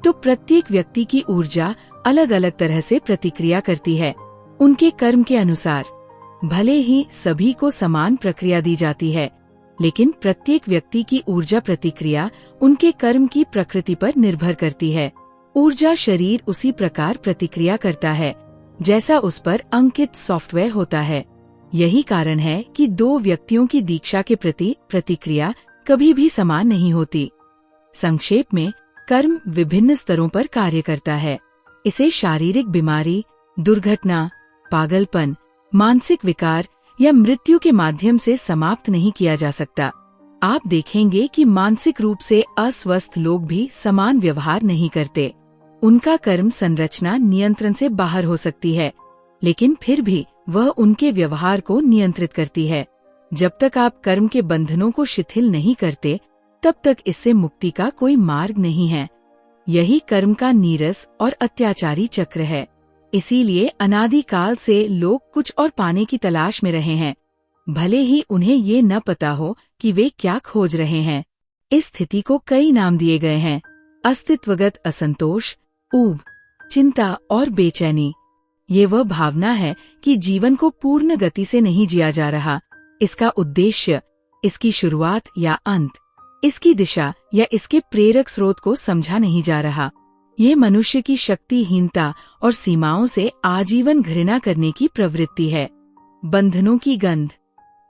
तो प्रत्येक व्यक्ति की ऊर्जा अलग अलग तरह से प्रतिक्रिया करती है, उनके कर्म के अनुसार। भले ही सभी को समान प्रक्रिया दी जाती है, लेकिन प्रत्येक व्यक्ति की ऊर्जा प्रतिक्रिया उनके कर्म की प्रकृति पर निर्भर करती है। ऊर्जा शरीर उसी प्रकार प्रतिक्रिया करता है जैसा उस पर अंकित सॉफ्टवेयर होता है। यही कारण है कि 2 व्यक्तियों की दीक्षा के प्रति प्रतिक्रिया कभी भी समान नहीं होती। संक्षेप में, कर्म विभिन्न स्तरों पर कार्य करता है। इसे शारीरिक बीमारी, दुर्घटना, पागलपन, मानसिक विकार या मृत्यु के माध्यम से समाप्त नहीं किया जा सकता। आप देखेंगे कि मानसिक रूप से अस्वस्थ लोग भी समान व्यवहार नहीं करते। उनका कर्म संरचना नियंत्रण से बाहर हो सकती है, लेकिन फिर भी वह उनके व्यवहार को नियंत्रित करती है। जब तक आप कर्म के बंधनों को शिथिल नहीं करते, तब तक इससे मुक्ति का कोई मार्ग नहीं है। यही कर्म का नीरस और अत्याचारी चक्र है। इसीलिए अनादिकाल से लोग कुछ और पाने की तलाश में रहे हैं, भले ही उन्हें ये न पता हो कि वे क्या खोज रहे हैं। इस स्थिति को कई नाम दिए गए हैं: अस्तित्वगत असंतोष, ऊब, चिंता और बेचैनी। ये वह भावना है कि जीवन को पूर्ण गति से नहीं जिया जा रहा। इसका उद्देश्य, इसकी शुरुआत या अंत, इसकी दिशा या इसके प्रेरक स्रोत को समझा नहीं जा रहा। ये मनुष्य की शक्तिहीनता और सीमाओं से आजीवन घृणा करने की प्रवृत्ति है। बंधनों की गंध।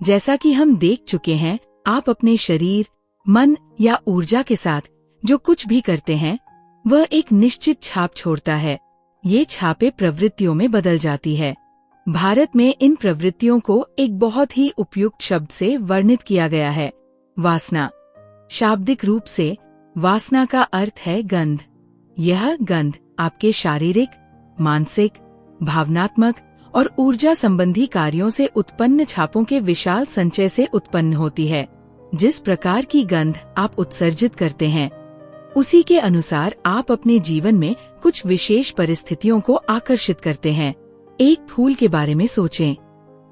जैसा कि हम देख चुके हैं, आप अपने शरीर, मन या ऊर्जा के साथ जो कुछ भी करते हैं, वह एक निश्चित छाप छोड़ता है। ये छापे प्रवृत्तियों में बदल जाती है। भारत में इन प्रवृत्तियों को एक बहुत ही उपयुक्त शब्द से वर्णित किया गया है: वासना। शाब्दिक रूप से वासना का अर्थ है गंध। यह गंध आपके शारीरिक, मानसिक, भावनात्मक और ऊर्जा संबंधी कार्यों से उत्पन्न छापों के विशाल संचय से उत्पन्न होती है। जिस प्रकार की गंध आप उत्सर्जित करते हैं, उसी के अनुसार आप अपने जीवन में कुछ विशेष परिस्थितियों को आकर्षित करते हैं। एक फूल के बारे में सोचें।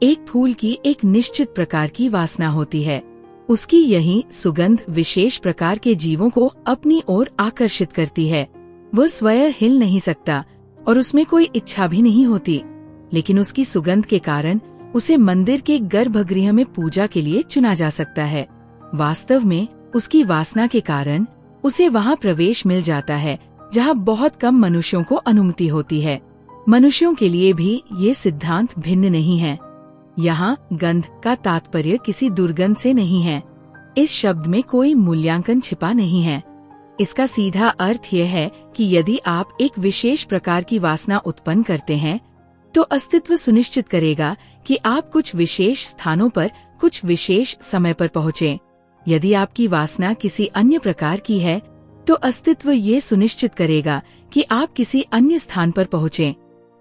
एक फूल की एक निश्चित प्रकार की वासना होती है। उसकी यही सुगंध विशेष प्रकार के जीवों को अपनी ओर आकर्षित करती है। वह स्वयं हिल नहीं सकता और उसमें कोई इच्छा भी नहीं होती, लेकिन उसकी सुगंध के कारण उसे मंदिर के गर्भगृह में पूजा के लिए चुना जा सकता है। वास्तव में उसकी वासना के कारण उसे वहां प्रवेश मिल जाता है जहां बहुत कम मनुष्यों को अनुमति होती है। मनुष्यों के लिए भी ये सिद्धांत भिन्न नहीं है। यहाँ गंध का तात्पर्य किसी दुर्गंध से नहीं है। इस शब्द में कोई मूल्यांकन छिपा नहीं है। इसका सीधा अर्थ यह है कि यदि आप एक विशेष प्रकार की वासना उत्पन्न करते हैं, तो अस्तित्व सुनिश्चित करेगा कि आप कुछ विशेष स्थानों पर कुछ विशेष समय पर पहुँचें। यदि आपकी वासना किसी अन्य प्रकार की है, तो अस्तित्व ये सुनिश्चित करेगा कि आप किसी अन्य स्थान पर पहुँचें।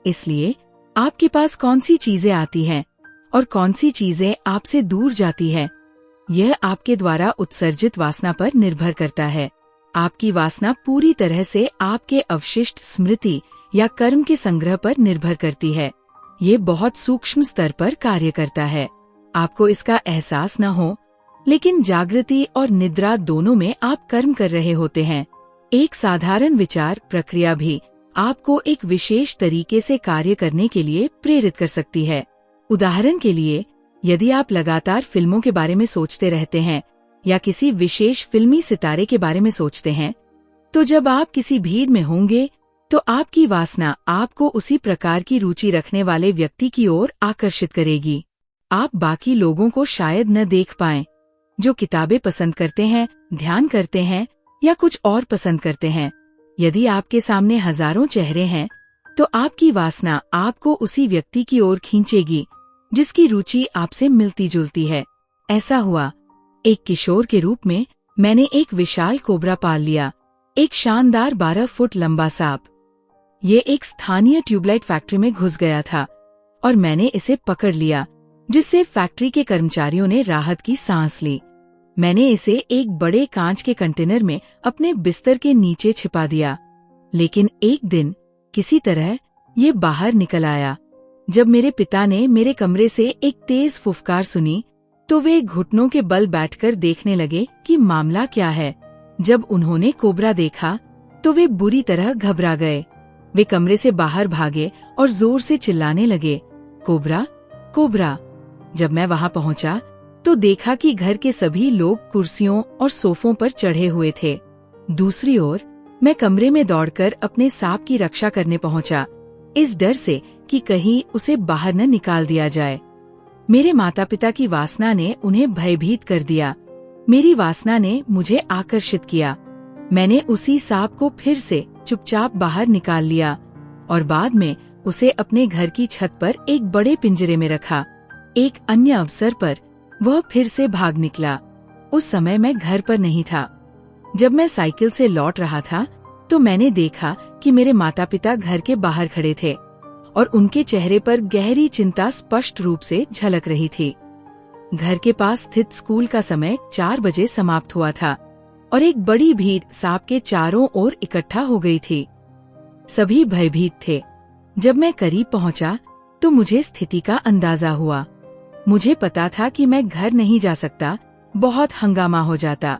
इसलिए आपके पास कौन सी चीजें आती हैं और कौन सी चीजें आपसे दूर जाती है, यह आपके द्वारा उत्सर्जित वासना पर निर्भर करता है। आपकी वासना पूरी तरह से आपके अवशिष्ट स्मृति या कर्म के संग्रह पर निर्भर करती है। ये बहुत सूक्ष्म स्तर पर कार्य करता है। आपको इसका एहसास न हो, लेकिन जागृति और निद्रा दोनों में आप कर्म कर रहे होते हैं। एक साधारण विचार प्रक्रिया भी आपको एक विशेष तरीके से कार्य करने के लिए प्रेरित कर सकती है। उदाहरण के लिए, यदि आप लगातार फिल्मों के बारे में सोचते रहते हैं या किसी विशेष फिल्मी सितारे के बारे में सोचते हैं, तो जब आप किसी भीड़ में होंगे तो आपकी वासना आपको उसी प्रकार की रुचि रखने वाले व्यक्ति की ओर आकर्षित करेगी। आप बाकी लोगों को शायद न देख पाएं, जो किताबें पसंद करते हैं, ध्यान करते हैं या कुछ और पसंद करते हैं। यदि आपके सामने हजारों चेहरे हैं, तो आपकी वासना आपको उसी व्यक्ति की ओर खींचेगी जिसकी रुचि आपसे मिलती जुलती है। ऐसा हुआ। एक किशोर के रूप में मैंने एक विशाल कोबरा पाल लिया, एक शानदार 12 फुट लंबा सांप। ये एक स्थानीय ट्यूबलाइट फैक्ट्री में घुस गया था और मैंने इसे पकड़ लिया, जिससे फैक्ट्री के कर्मचारियों ने राहत की सांस ली। मैंने इसे एक बड़े कांच के कंटेनर में अपने बिस्तर के नीचे छिपा दिया, लेकिन एक दिन किसी तरह ये बाहर निकल आया। जब मेरे पिता ने मेरे कमरे से एक तेज फुफकार सुनी, तो वे घुटनों के बल बैठकर देखने लगे कि मामला क्या है। जब उन्होंने कोबरा देखा, तो वे बुरी तरह घबरा गए। वे कमरे से बाहर भागे और जोर से चिल्लाने लगे, कोबरा, कोबरा। जब मैं वहां पहुंचा, तो देखा कि घर के सभी लोग कुर्सियों और सोफों पर चढ़े हुए थे। दूसरी ओर मैं कमरे में दौड़कर अपने सांप की रक्षा करने पहुंचा, इस डर से कि कहीं उसे बाहर न निकाल दिया जाए। मेरे माता पिता की वासना ने उन्हें भयभीत कर दिया। मेरी वासना ने मुझे आकर्षित किया। मैंने उसी सांप को फिर से चुपचाप बाहर निकाल लिया और बाद में उसे अपने घर की छत पर एक बड़े पिंजरे में रखा। एक अन्य अवसर पर वह फिर से भाग निकला। उस समय मैं घर पर नहीं था। जब मैं साइकिल से लौट रहा था, तो मैंने देखा कि मेरे माता पिता घर के बाहर खड़े थे और उनके चेहरे पर गहरी चिंता स्पष्ट रूप से झलक रही थी। घर के पास स्थित स्कूल का समय 4 बजे समाप्त हुआ था और एक बड़ी भीड़ सांप के चारों ओर इकट्ठा हो गई थी। सभी भयभीत थे। जब मैं करीब पहुंचा, तो मुझे स्थिति का अंदाजा हुआ। मुझे पता था कि मैं घर नहीं जा सकता, बहुत हंगामा हो जाता।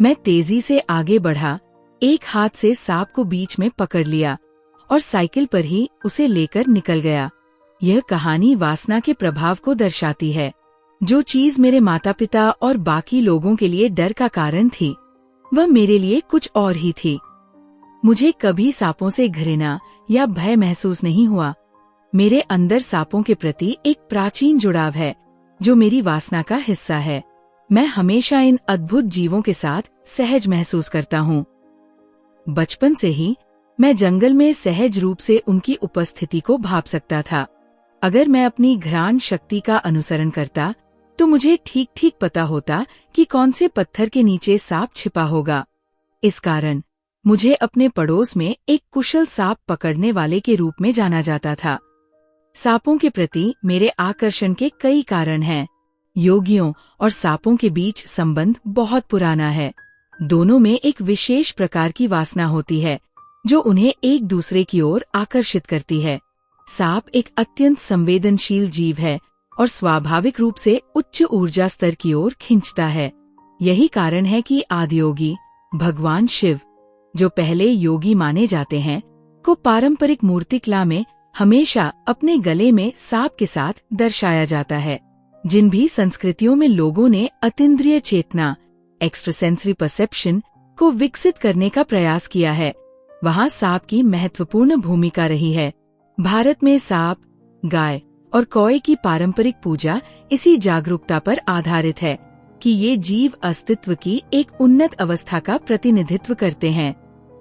मैं तेजी से आगे बढ़ा, एक हाथ से सांप को बीच में पकड़ लिया और साइकिल पर ही उसे लेकर निकल गया। यह कहानी वासना के प्रभाव को दर्शाती है। जो चीज मेरे माता पिता और बाकी लोगों के लिए डर का कारण थी, वह मेरे लिए कुछ और ही थी। मुझे कभी सांपों से घृणा या भय महसूस नहीं हुआ। मेरे अंदर सांपों के प्रति एक प्राचीन जुड़ाव है, जो मेरी वासना का हिस्सा है। मैं हमेशा इन अद्भुत जीवों के साथ सहज महसूस करता हूँ। बचपन से ही मैं जंगल में सहज रूप से उनकी उपस्थिति को भाप सकता था। अगर मैं अपनी घ्राण शक्ति का अनुसरण करता, तो मुझे ठीक ठीक पता होता कि कौन से पत्थर के नीचे सांप छिपा होगा। इस कारण मुझे अपने पड़ोस में एक कुशल सांप पकड़ने वाले के रूप में जाना जाता था। सांपों के प्रति मेरे आकर्षण के कई कारण हैं। योगियों और सांपों के बीच संबंध बहुत पुराना है। दोनों में एक विशेष प्रकार की वासना होती है जो उन्हें एक दूसरे की ओर आकर्षित करती है। सांप एक अत्यंत संवेदनशील जीव है और स्वाभाविक रूप से उच्च ऊर्जा स्तर की ओर खींचता है। यही कारण है कि आदियोगी भगवान शिव, जो पहले योगी माने जाते हैं, को पारंपरिक मूर्तिकला में हमेशा अपने गले में सांप के साथ दर्शाया जाता है। जिन भी संस्कृतियों में लोगों ने अतीन्द्रिय चेतना एक्स्ट्रासेंसरी परसेप्शन को विकसित करने का प्रयास किया है, वहाँ सांप की महत्वपूर्ण भूमिका रही है। भारत में सांप, गाय और कौए की पारंपरिक पूजा इसी जागरूकता पर आधारित है कि ये जीव अस्तित्व की एक उन्नत अवस्था का प्रतिनिधित्व करते हैं।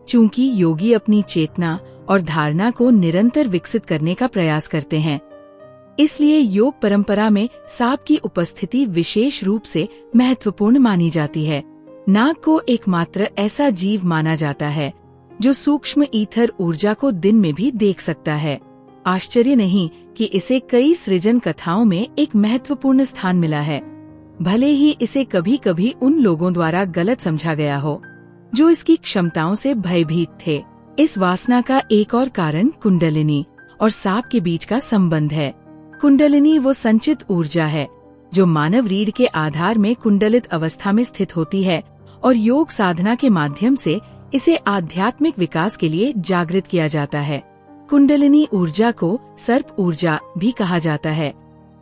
चूंकि योगी अपनी चेतना और धारणा को निरंतर विकसित करने का प्रयास करते हैं, इसलिए योग परंपरा में सांप की उपस्थिति विशेष रूप से महत्वपूर्ण मानी जाती है। नाग को एकमात्र ऐसा जीव माना जाता है जो सूक्ष्म ईथर ऊर्जा को दिन में भी देख सकता है। आश्चर्य नहीं कि इसे कई सृजन कथाओं में एक महत्वपूर्ण स्थान मिला है, भले ही इसे कभी कभी उन लोगों द्वारा गलत समझा गया हो जो इसकी क्षमताओं से भयभीत थे। इस वासना का एक और कारण कुंडलिनी और सांप के बीच का संबंध है। कुंडलिनी वो संचित ऊर्जा है जो मानव रीढ़ के आधार में कुंडलित अवस्था में स्थित होती है और योग साधना के माध्यम से इसे आध्यात्मिक विकास के लिए जागृत किया जाता है। कुंडलिनी ऊर्जा को सर्प ऊर्जा भी कहा जाता है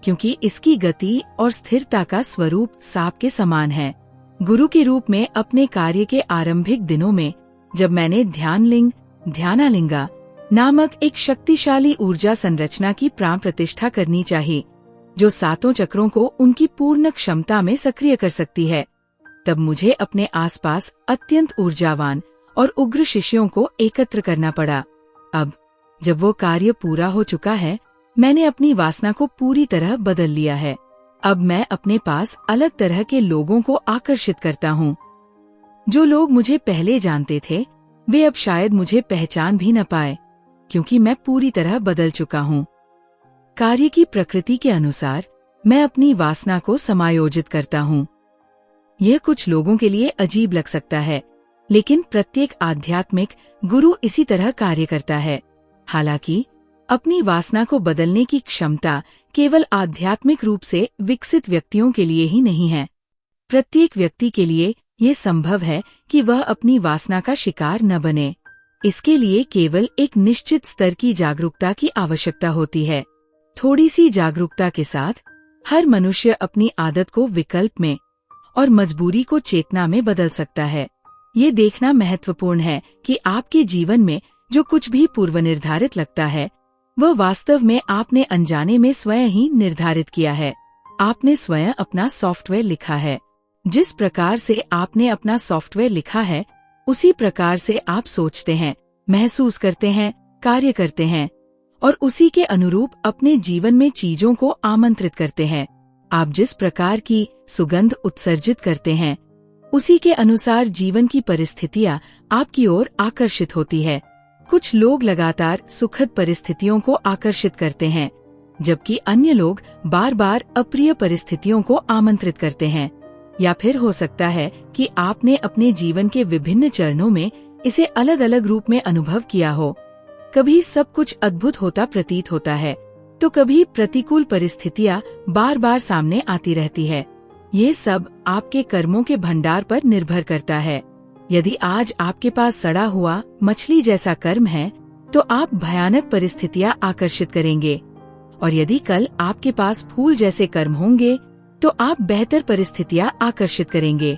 क्योंकि इसकी गति और स्थिरता का स्वरूप सांप के समान है। गुरु के रूप में अपने कार्य के आरंभिक दिनों में जब मैंने ध्यानालिंगा नामक एक शक्तिशाली ऊर्जा संरचना की प्राण प्रतिष्ठा करनी चाहिए जो सातों चक्रों को उनकी पूर्ण क्षमता में सक्रिय कर सकती है, तब मुझे अपने आसपास अत्यंत ऊर्जावान और उग्र शिष्यों को एकत्र करना पड़ा। अब जब वो कार्य पूरा हो चुका है, मैंने अपनी वासना को पूरी तरह बदल लिया है। अब मैं अपने पास अलग तरह के लोगों को आकर्षित करता हूँ। जो लोग मुझे पहले जानते थे वे अब शायद मुझे पहचान भी न पाए क्योंकि मैं पूरी तरह बदल चुका हूँ। कार्य की प्रकृति के अनुसार मैं अपनी वासना को समायोजित करता हूँ। यह कुछ लोगों के लिए अजीब लग सकता है, लेकिन प्रत्येक आध्यात्मिक गुरु इसी तरह कार्य करता है। हालांकि अपनी वासना को बदलने की क्षमता केवल आध्यात्मिक रूप से विकसित व्यक्तियों के लिए ही नहीं है। प्रत्येक व्यक्ति के लिए ये संभव है कि वह अपनी वासना का शिकार न बने। इसके लिए केवल एक निश्चित स्तर की जागरूकता की आवश्यकता होती है। थोड़ी सी जागरूकता के साथ हर मनुष्य अपनी आदत को विकल्प में और मजबूरी को चेतना में बदल सकता है। ये देखना महत्वपूर्ण है कि आपके जीवन में जो कुछ भी पूर्व निर्धारित लगता है वह वास्तव में आपने अनजाने में स्वयं ही निर्धारित किया है। आपने स्वयं अपना सॉफ्टवेयर लिखा है। जिस प्रकार से आपने अपना सॉफ्टवेयर लिखा है उसी प्रकार से आप सोचते हैं, महसूस करते हैं, कार्य करते हैं और उसी के अनुरूप अपने जीवन में चीजों को आमंत्रित करते हैं। आप जिस प्रकार की सुगंध उत्सर्जित करते हैं उसी के अनुसार जीवन की परिस्थितियां आपकी ओर आकर्षित होती है। कुछ लोग लगातार सुखद परिस्थितियों को आकर्षित करते हैं, जबकि अन्य लोग बार बार अप्रिय परिस्थितियों को आमंत्रित करते हैं। या फिर हो सकता है कि आपने अपने जीवन के विभिन्न चरणों में इसे अलग अलग रूप में अनुभव किया हो। कभी सब कुछ अद्भुत होता प्रतीत होता है, तो कभी प्रतिकूल परिस्थितियां बार बार सामने आती रहती है। ये सब आपके कर्मों के भंडार पर निर्भर करता है। यदि आज आपके पास सड़ा हुआ मछली जैसा कर्म है तो आप भयानक परिस्थितियां आकर्षित करेंगे, और यदि कल आपके पास फूल जैसे कर्म होंगे तो आप बेहतर परिस्थितियां आकर्षित करेंगे।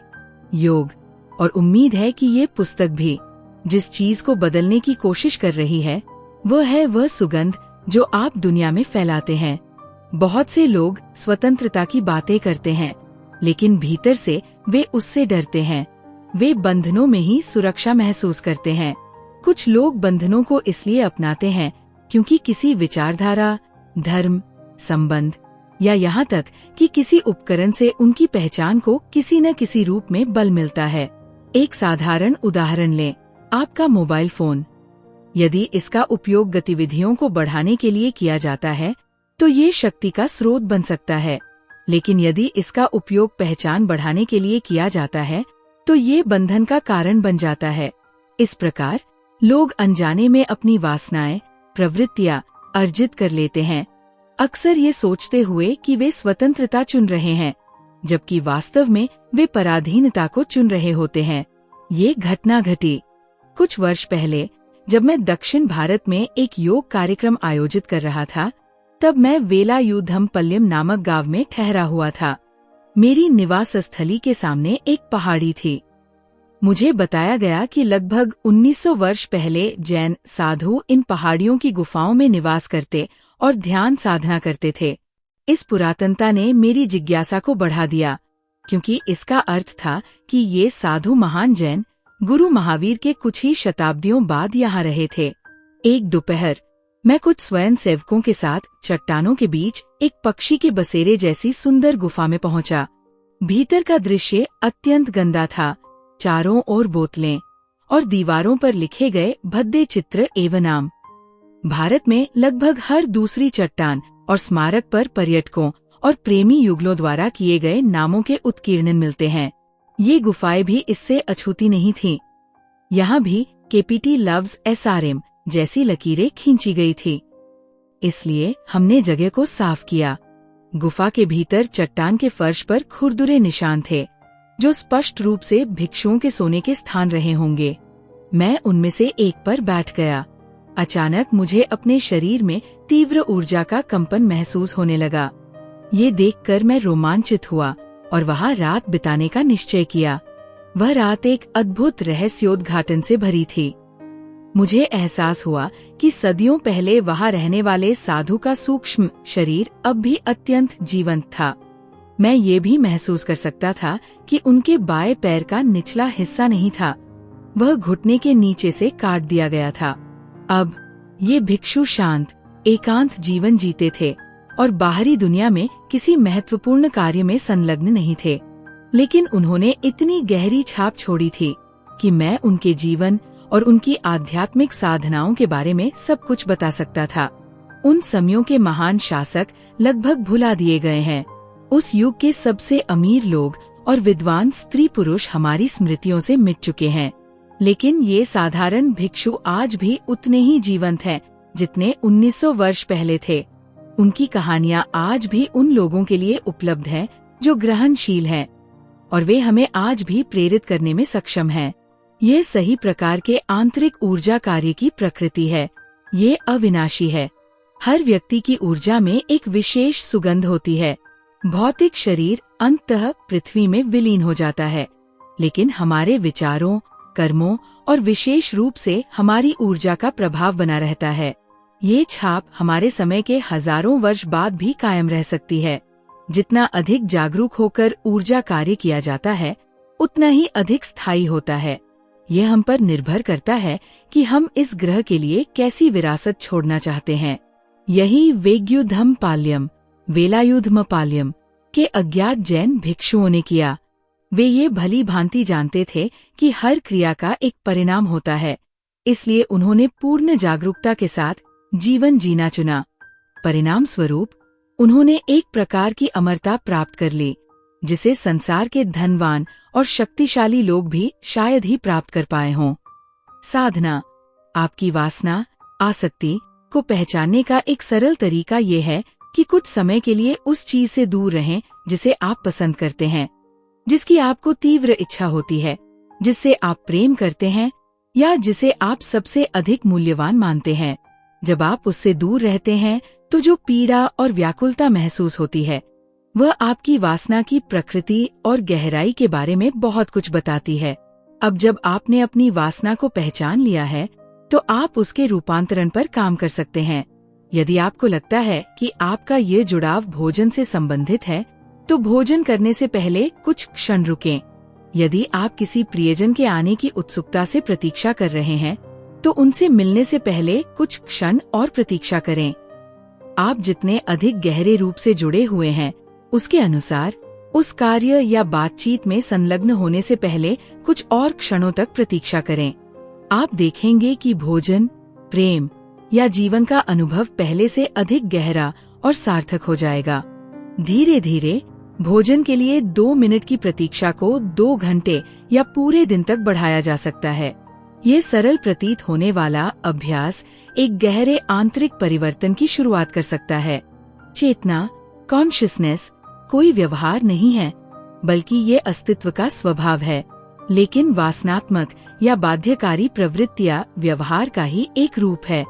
योग और उम्मीद है कि ये पुस्तक भी जिस चीज को बदलने की कोशिश कर रही है वह है वह सुगंध जो आप दुनिया में फैलाते हैं। बहुत से लोग स्वतंत्रता की बातें करते हैं, लेकिन भीतर से वे उससे डरते हैं। वे बंधनों में ही सुरक्षा महसूस करते हैं। कुछ लोग बंधनों को इसलिए अपनाते हैं क्योंकि किसी विचारधारा, धर्म, संबंध या यहाँ तक कि किसी उपकरण से उनकी पहचान को किसी न किसी रूप में बल मिलता है। एक साधारण उदाहरण लें। आपका मोबाइल फोन। यदि इसका उपयोग गतिविधियों को बढ़ाने के लिए किया जाता है तो ये शक्ति का स्रोत बन सकता है, लेकिन यदि इसका उपयोग पहचान बढ़ाने के लिए किया जाता है तो ये बंधन का कारण बन जाता है। इस प्रकार लोग अनजाने में अपनी वासनाएं, प्रवृत्तियां अर्जित कर लेते हैं, अक्सर ये सोचते हुए कि वे स्वतंत्रता चुन रहे हैं, जबकि वास्तव में वे पराधीनता को चुन रहे होते हैं। ये घटना घटी कुछ वर्ष पहले जब मैं दक्षिण भारत में एक योग कार्यक्रम आयोजित कर रहा था। तब मैं वेलायुधमपल्यम नामक गांव में ठहरा हुआ था। मेरी निवास स्थली के सामने एक पहाड़ी थी। मुझे बताया गया कि लगभग 1900 वर्ष पहले जैन साधु इन पहाड़ियों की गुफाओं में निवास करते और ध्यान साधना करते थे। इस पुरातनता ने मेरी जिज्ञासा को बढ़ा दिया, क्योंकि इसका अर्थ था कि ये साधु महान जैन गुरु महावीर के कुछ ही शताब्दियों बाद यहाँ रहे थे। एक दोपहर मैं कुछ स्वयंसेवकों के साथ चट्टानों के बीच एक पक्षी के बसेरे जैसी सुंदर गुफा में पहुंचा। भीतर का दृश्य अत्यंत गंदा था। चारों ओर बोतलें और दीवारों पर लिखे गए भद्दे चित्र एवं नाम। भारत में लगभग हर दूसरी चट्टान और स्मारक पर पर्यटकों और प्रेमी युगलों द्वारा किए गए नामों के उत्कीर्णन मिलते हैं। ये गुफाएं भी इससे अछूती नहीं थीं। यहाँ भी केपीटी लव्स SRM जैसी लकीरें खींची गई थी। इसलिए हमने जगह को साफ किया। गुफा के भीतर चट्टान के फर्श पर खुरदुरे निशान थे, जो स्पष्ट रूप से भिक्षुओं के सोने के स्थान रहे होंगे। मैं उनमें से एक पर बैठ गया। अचानक मुझे अपने शरीर में तीव्र ऊर्जा का कंपन महसूस होने लगा। ये देखकर मैं रोमांचित हुआ और वहाँ रात बिताने का निश्चय किया। वह रात एक अद्भुत रहस्योद्घाटन से भरी थी। मुझे एहसास हुआ कि सदियों पहले वहाँ रहने वाले साधु का सूक्ष्म शरीर अब भी अत्यंत जीवंत था। मैं ये भी महसूस कर सकता था कि उनके बाएं पैर का निचला हिस्सा नहीं था, वह घुटने के नीचे से काट दिया गया था। अब ये भिक्षु शांत, एकांत जीवन जीते थे और बाहरी दुनिया में किसी महत्वपूर्ण कार्य में संलग्न नहीं थे, लेकिन उन्होंने इतनी गहरी छाप छोड़ी थी कि मैं उनके जीवन और उनकी आध्यात्मिक साधनाओं के बारे में सब कुछ बता सकता था। उन समयों के महान शासक लगभग भुला दिए गए हैं। उस युग के सबसे अमीर लोग और विद्वान स्त्री पुरुष हमारी स्मृतियों से मिट चुके हैं, लेकिन ये साधारण भिक्षु आज भी उतने ही जीवंत हैं जितने 1900 वर्ष पहले थे। उनकी कहानियाँ आज भी उन लोगों के लिए उपलब्ध हैं जो ग्रहणशील हैं, और वे हमें आज भी प्रेरित करने में सक्षम हैं। ये सही प्रकार के आंतरिक ऊर्जा कार्य की प्रकृति है। ये अविनाशी है। हर व्यक्ति की ऊर्जा में एक विशेष सुगंध होती है। भौतिक शरीर अंततः पृथ्वी में विलीन हो जाता है, लेकिन हमारे विचारों, कर्मों और विशेष रूप से हमारी ऊर्जा का प्रभाव बना रहता है। ये छाप हमारे समय के हजारों वर्ष बाद भी कायम रह सकती है। जितना अधिक जागरूक होकर ऊर्जा कार्य किया जाता है, उतना ही अधिक स्थायी होता है। यह हम पर निर्भर करता है कि हम इस ग्रह के लिए कैसी विरासत छोड़ना चाहते हैं। यही वेग्युधमपाल्यम, वेलायुधमपाल्यम के अज्ञात जैन भिक्षुओं ने किया। वे ये भली भांति जानते थे कि हर क्रिया का एक परिणाम होता है, इसलिए उन्होंने पूर्ण जागरूकता के साथ जीवन जीना चुना। परिणाम स्वरूप उन्होंने एक प्रकार की अमरता प्राप्त कर ली, जिसे संसार के धनवान और शक्तिशाली लोग भी शायद ही प्राप्त कर पाए हों। साधना। आपकी वासना, आसक्ति को पहचानने का एक सरल तरीका ये है कि कुछ समय के लिए उस चीज से दूर रहें जिसे आप पसंद करते हैं, जिसकी आपको तीव्र इच्छा होती है, जिससे आप प्रेम करते हैं या जिसे आप सबसे अधिक मूल्यवान मानते हैं। जब आप उससे दूर रहते हैं तो जो पीड़ा और व्याकुलता महसूस होती है, वह आपकी वासना की प्रकृति और गहराई के बारे में बहुत कुछ बताती है। अब जब आपने अपनी वासना को पहचान लिया है, तो आप उसके रूपांतरण पर काम कर सकते हैं। यदि आपको लगता है कि आपका ये जुड़ाव भोजन से संबंधित है, तो भोजन करने से पहले कुछ क्षण रुकें। यदि आप किसी प्रियजन के आने की उत्सुकता से प्रतीक्षा कर रहे हैं, तो उनसे मिलने से पहले कुछ क्षण और प्रतीक्षा करें। आप जितने अधिक गहरे रूप से जुड़े हुए हैं, उसके अनुसार उस कार्य या बातचीत में संलग्न होने से पहले कुछ और क्षणों तक प्रतीक्षा करें। आप देखेंगे कि भोजन, प्रेम या जीवन का अनुभव पहले से अधिक गहरा और सार्थक हो जाएगा। धीरे धीरे भोजन के लिए 2 मिनट की प्रतीक्षा को 2 घंटे या पूरे दिन तक बढ़ाया जा सकता है। ये सरल प्रतीत होने वाला अभ्यास एक गहरे आंतरिक परिवर्तन की शुरुआत कर सकता है। चेतना, कॉन्शियसनेस कोई व्यवहार नहीं है, बल्कि ये अस्तित्व का स्वभाव है। लेकिन वासनात्मक या बाध्यकारी प्रवृत्तियां व्यवहार का ही एक रूप है।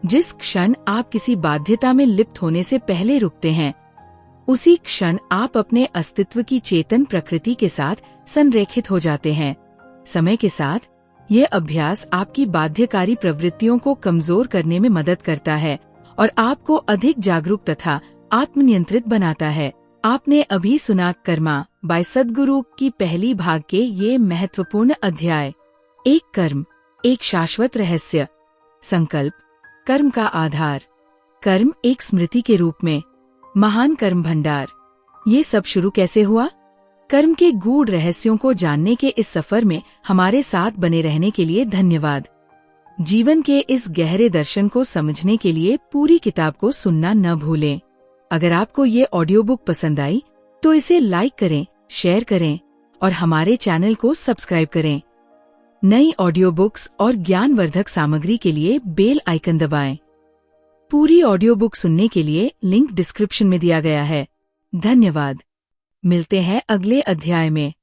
जिस क्षण आप किसी बाध्यता में लिप्त होने से पहले रुकते हैं, उसी क्षण आप अपने अस्तित्व की चेतन प्रकृति के साथ संरेखित हो जाते हैं। समय के साथ ये अभ्यास आपकी बाध्यकारी प्रवृत्तियों को कमजोर करने में मदद करता है और आपको अधिक जागरूक तथा आत्मनियंत्रित बनाता है। आपने अभी सुना कर्मा बाय सद्गुरु की पहली भाग के ये महत्वपूर्ण अध्याय। एक कर्म, एक शाश्वत रहस्य। संकल्प, कर्म का आधार। कर्म एक स्मृति के रूप में। महान कर्म भंडार। ये सब शुरू कैसे हुआ? कर्म के गूढ़ रहस्यों को जानने के इस सफर में हमारे साथ बने रहने के लिए धन्यवाद। जीवन के इस गहरे दर्शन को समझने के लिए पूरी किताब को सुनना न भूलें। अगर आपको ये ऑडियो बुक पसंद आई तो इसे लाइक करें, शेयर करें और हमारे चैनल को सब्सक्राइब करें। नई ऑडियो बुक्स और ज्ञानवर्धक सामग्री के लिए बेल आइकन दबाएं। पूरी ऑडियो बुक सुनने के लिए लिंक डिस्क्रिप्शन में दिया गया है। धन्यवाद। मिलते हैं अगले अध्याय में।